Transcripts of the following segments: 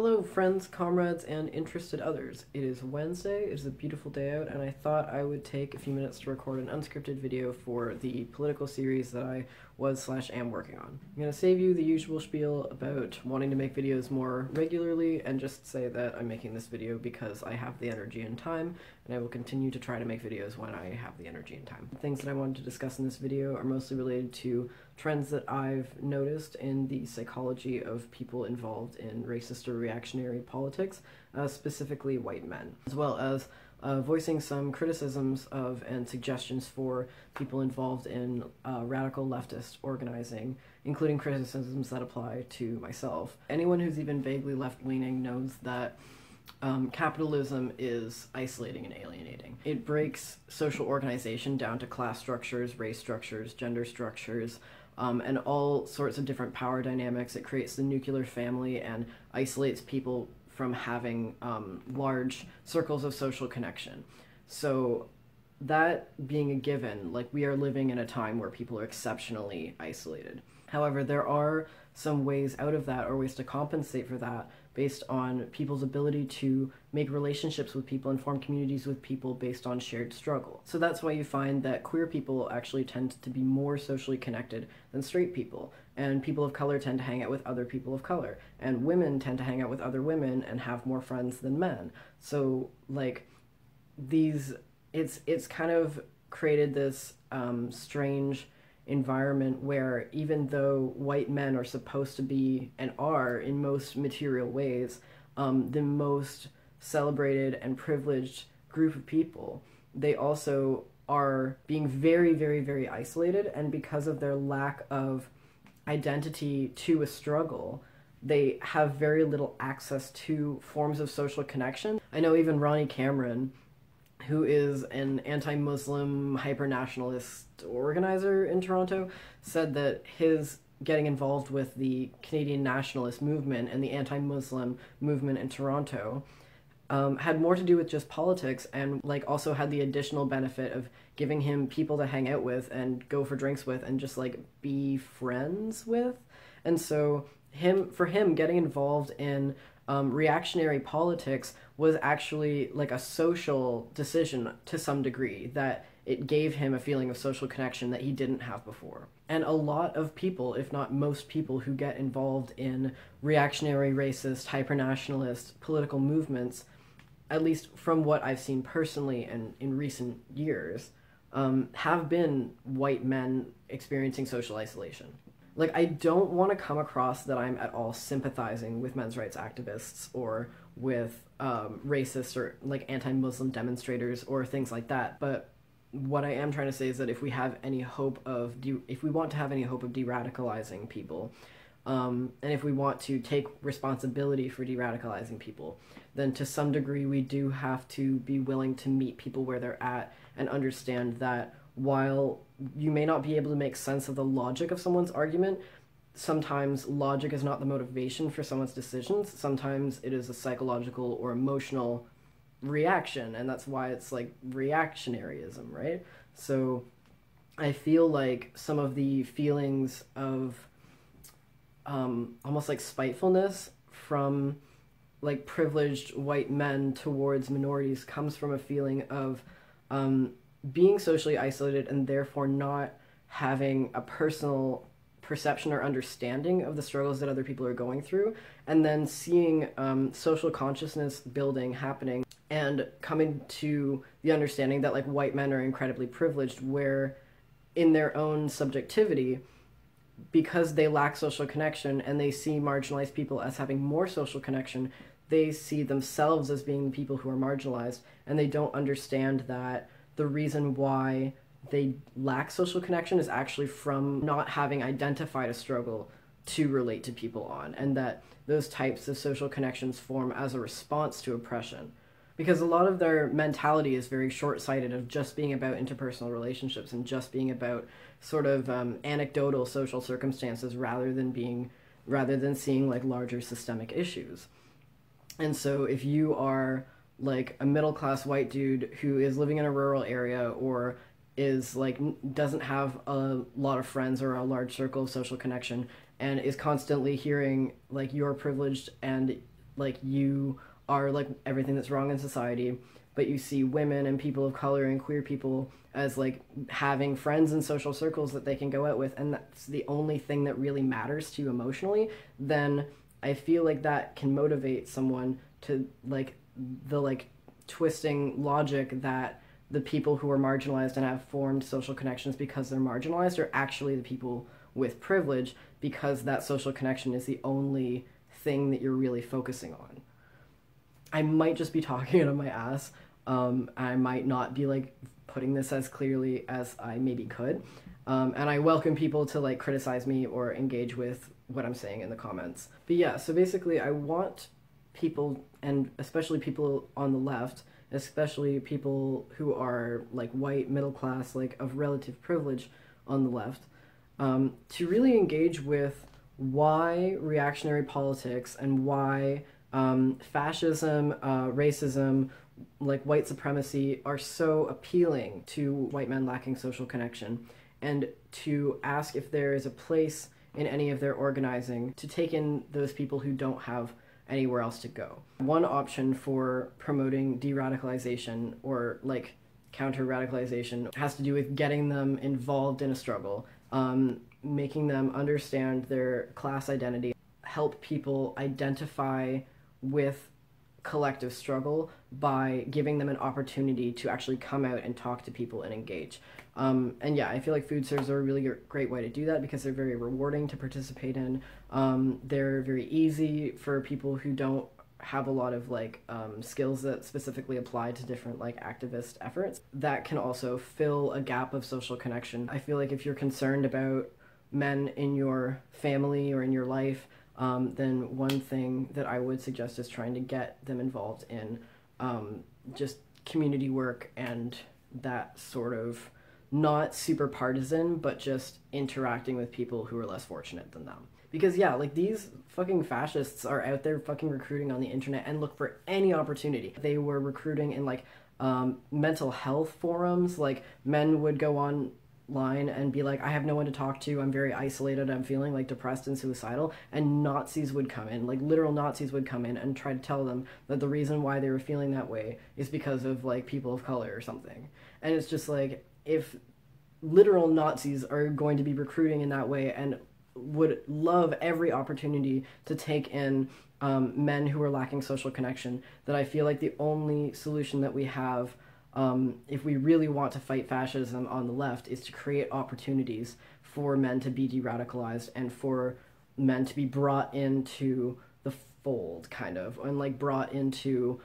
Hello, friends, comrades, and interested others. It is Wednesday, it is a beautiful day out, and I thought I would take a few minutes to record an unscripted video for the political series that I was/am working on. I'm going to save you the usual spiel about wanting to make videos more regularly and just say that I'm making this video because I have the energy and time, and I will continue to try to make videos when I have the energy and time. The things that I wanted to discuss in this video are mostly related to trends that I've noticed in the psychology of people involved in racist or reactionary politics, specifically white men, as well as voicing some criticisms of and suggestions for people involved in radical leftist organizing, including criticisms that apply to myself. Anyone who's even vaguely left-leaning knows that capitalism is isolating and alienating. It breaks social organization down to class structures, race structures, gender structures, and all sorts of different power dynamics. It creates the nuclear family and isolates people from having large circles of social connection. So that being a given, like, we are living in a time where people are exceptionally isolated. However, there are some ways out of that, or ways to compensate for that, based on people's ability to make relationships with people and form communities with people based on shared struggle. So that's why you find that queer people actually tend to be more socially connected than straight people, and people of color tend to hang out with other people of color, and women tend to hang out with other women and have more friends than men. So, like, it's kind of created this strange environment where, even though white men are supposed to be, and are in most material ways, the most celebrated and privileged group of people, they also are being very, very, very isolated, and because of their lack of identity to a struggle, they have very little access to forms of social connection. I know even Ronnie Cameron, who is an anti-Muslim, hyper-nationalist organizer in Toronto, said that his getting involved with the Canadian nationalist movement and the anti-Muslim movement in Toronto had more to do with just politics, and like also had the additional benefit of giving him people to hang out with and go for drinks with and just like be friends with. And so for him getting involved in reactionary politics was actually like a social decision to some degree, that it gave him a feeling of social connection that he didn't have before. And a lot of people, if not most people, who get involved in reactionary, racist, hyper-nationalist political movements, at least from what I've seen personally and in recent years, have been white men experiencing social isolation. Like, I don't want to come across that I'm at all sympathizing with men's rights activists or with racist or like anti-Muslim demonstrators or things like that, but what I am trying to say is that if we have any hope of if we want to have any hope of de-radicalizing people, and if we want to take responsibility for de-radicalizing people, then to some degree we do have to be willing to meet people where they're at and understand that while you may not be able to make sense of the logic of someone's argument, sometimes logic is not the motivation for someone's decisions. Sometimes it is a psychological or emotional reaction, and that's why it's like reactionaryism, right? So I feel like some of the feelings of almost like spitefulness from like privileged white men towards minorities comes from a feeling of being socially isolated and therefore not having a personal perception or understanding of the struggles that other people are going through, and then seeing social consciousness building happening and coming to the understanding that like white men are incredibly privileged, where in their own subjectivity, because they lack social connection and they see marginalized people as having more social connection, they see themselves as being the people who are marginalized, and they don't understand that the reason why they lack social connection is actually from not having identified a struggle to relate to people on, and that those types of social connections form as a response to oppression. Because a lot of their mentality is very short-sighted, of just being about interpersonal relationships and just being about sort of anecdotal social circumstances rather than seeing like larger systemic issues. And so if you are like a middle-class white dude who is living in a rural area, or is like doesn't have a lot of friends or a large circle of social connection, and is constantly hearing like you're privileged and like you are like everything that's wrong in society, but you see women and people of color and queer people as like having friends and social circles that they can go out with, and that's the only thing that really matters to you emotionally, then I feel like that can motivate someone to like the like twisting logic that the people who are marginalized and have formed social connections because they're marginalized are actually the people with privilege, because that social connection is the only thing that you're really focusing on. I might just be talking out of my ass. I might not be like putting this as clearly as I maybe could. And I welcome people to like criticize me or engage with what I'm saying in the comments. But yeah, so basically I want people, and especially people on the left, especially people who are like white, middle class, like of relative privilege on the left, to really engage with why reactionary politics and why fascism, racism, like white supremacy are so appealing to white men lacking social connection, and to ask if there is a place in any of their organizing to take in those people who don't have anywhere else to go. One option for promoting de-radicalization or like counter-radicalization has to do with getting them involved in a struggle, making them understand their class identity, help people identify with collective struggle by giving them an opportunity to actually come out and talk to people and engage. And yeah, I feel like food serves are a really great way to do that because they're very rewarding to participate in. They're very easy for people who don't have a lot of like skills that specifically apply to different like activist efforts. That can also fill a gap of social connection. I feel like if you're concerned about men in your family or in your life, then one thing that I would suggest is trying to get them involved in just community work and that sort of not super partisan, but just interacting with people who are less fortunate than them. Because yeah, like these fucking fascists are out there fucking recruiting on the internet and look for any opportunity. They were recruiting in like mental health forums. Like men would go online and be like, I have no one to talk to, I'm very isolated, I'm feeling like depressed and suicidal, and Nazis would come in, like literal Nazis would come in and try to tell them that the reason why they were feeling that way is because of like people of color or something. And it's just like, if literal Nazis are going to be recruiting in that way and would love every opportunity to take in men who are lacking social connection, that I feel like the only solution that we have, if we really want to fight fascism on the left, is to create opportunities for men to be de-radicalized and for men to be brought into the fold, kind of, and like brought into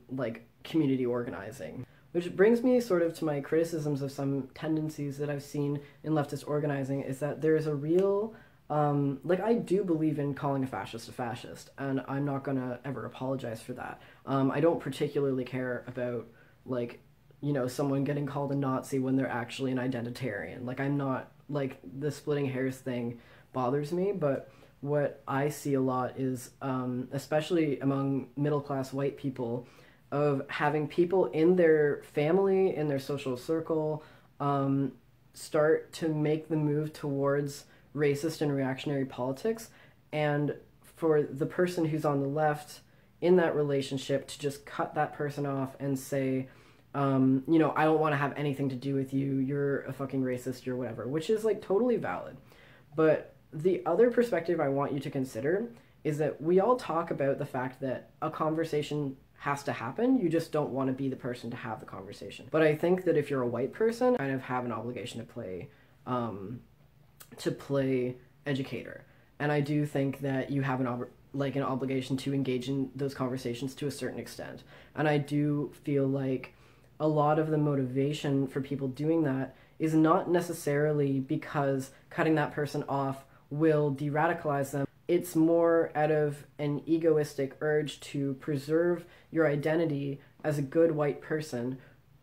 like community organizing. Which brings me sort of to my criticisms of some tendencies that I've seen in leftist organizing, is that there's a real, like I do believe in calling a fascist, and I'm not gonna ever apologize for that. I don't particularly care about, like, you know, someone getting called a Nazi when they're actually an identitarian. Like, I'm not, like, the splitting hairs thing bothers me, but what I see a lot is, especially among middle-class white people, of having people in their family, in their social circle, start to make the move towards racist and reactionary politics, and for the person who's on the left in that relationship to just cut that person off and say, you know, I don't want to have anything to do with you, you're a fucking racist, you're whatever, which is like totally valid. But the other perspective I want you to consider is that we all talk about the fact that a conversation has to happen, you just don't want to be the person to have the conversation. But I think that if you're a white person, you kind of have an obligation to play educator. And I do think that you have an obligation to engage in those conversations to a certain extent. And I do feel like a lot of the motivation for people doing that is not necessarily because cutting that person off will de-radicalize them. It's more out of an egoistic urge to preserve your identity as a good white person,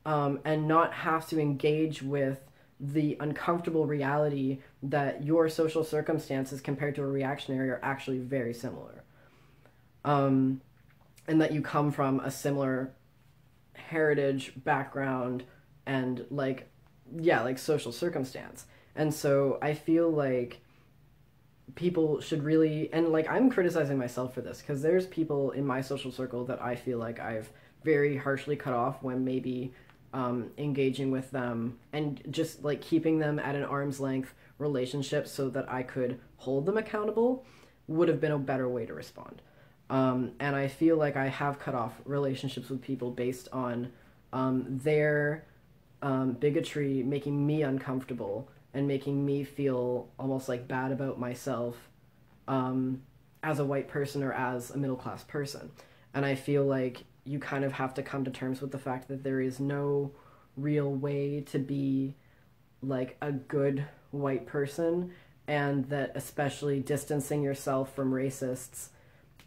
and not have to engage with the uncomfortable reality that your social circumstances compared to a reactionary are actually very similar. And that you come from a similar heritage, background, and like, yeah, like social circumstance. And so I feel like people should really, and like I'm criticizing myself for this because there's people in my social circle that I feel like I've very harshly cut off when maybe engaging with them and just like keeping them at an arm's length relationship so that I could hold them accountable would have been a better way to respond. And I feel like I have cut off relationships with people based on their bigotry making me uncomfortable and making me feel almost like bad about myself as a white person or as a middle class person. And I feel like you kind of have to come to terms with the fact that there is no real way to be like a good white person, and that especially distancing yourself from racists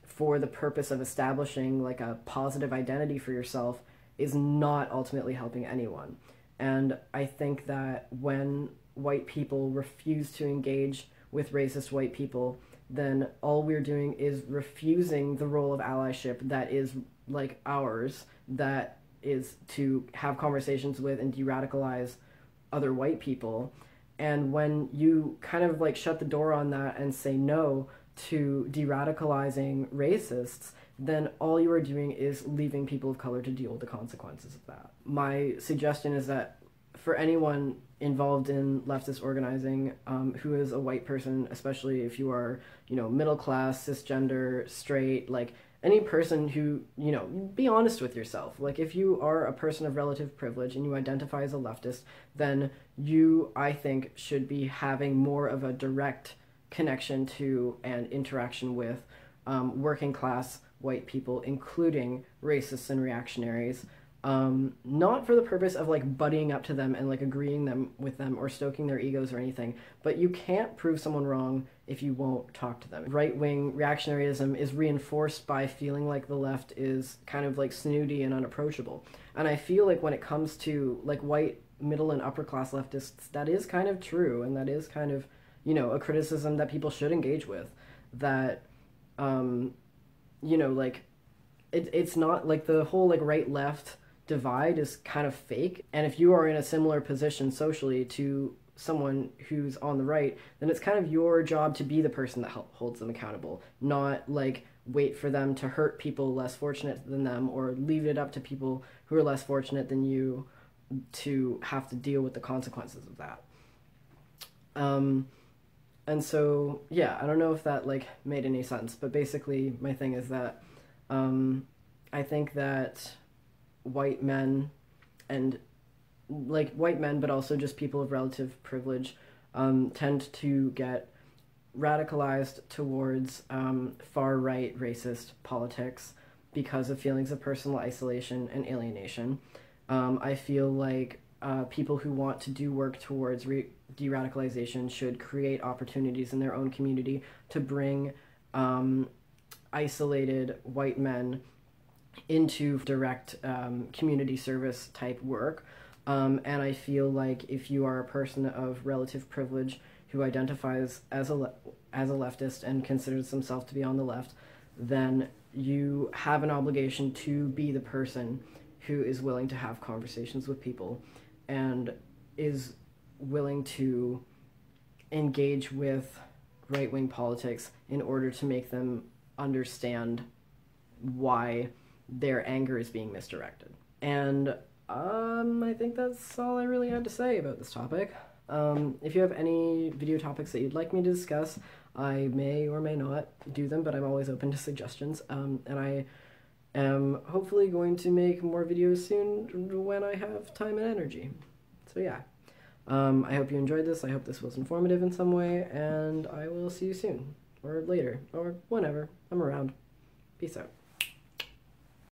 for the purpose of establishing like a positive identity for yourself is not ultimately helping anyone. And I think that when white people refuse to engage with racist white people, then all we're doing is refusing the role of allyship that is like ours, that is to have conversations with and de-radicalize other white people. And when you kind of like shut the door on that and say no to de-radicalizing racists, then all you are doing is leaving people of color to deal with the consequences of that. My suggestion is that for anyone involved in leftist organizing who is a white person, especially if you are, you know, middle class, cisgender, straight, like any person who, you know, be honest with yourself. Like if you are a person of relative privilege and you identify as a leftist, then you, I think, should be having more of a direct connection to and interaction with working class white people, including racists and reactionaries. Not for the purpose of like buddying up to them and like agreeing with them or stoking their egos or anything, but you can't prove someone wrong if you won't talk to them. Right-wing reactionaryism is reinforced by feeling like the left is kind of like snooty and unapproachable. And I feel like when it comes to like white middle and upper class leftists, that is kind of true, and that is kind of, you know, a criticism that people should engage with. That, you know, like it's not like the whole like right-left divide is kind of fake. And if you are in a similar position socially to someone who's on the right, then it's kind of your job to be the person that holds them accountable, not like wait for them to hurt people less fortunate than them or leave it up to people who are less fortunate than you to have to deal with the consequences of that. And so, yeah, I don't know if that like made any sense, but basically my thing is that I think that white men and like white men, but also just people of relative privilege, tend to get radicalized towards far-right racist politics because of feelings of personal isolation and alienation. I feel like people who want to do work towards de-radicalization should create opportunities in their own community to bring isolated white men into direct community service type work. And I feel like if you are a person of relative privilege who identifies as a leftist and considers himself to be on the left, then you have an obligation to be the person who is willing to have conversations with people and is willing to engage with right-wing politics in order to make them understand why their anger is being misdirected. And I think that's all I really had to say about this topic. If you have any video topics that you'd like me to discuss, I may or may not do them, but I'm always open to suggestions. And I am hopefully going to make more videos soon when I have time and energy. So yeah, I hope you enjoyed this. I hope this was informative in some way, and I will see you soon, or later, or whenever. I'm around. Peace out.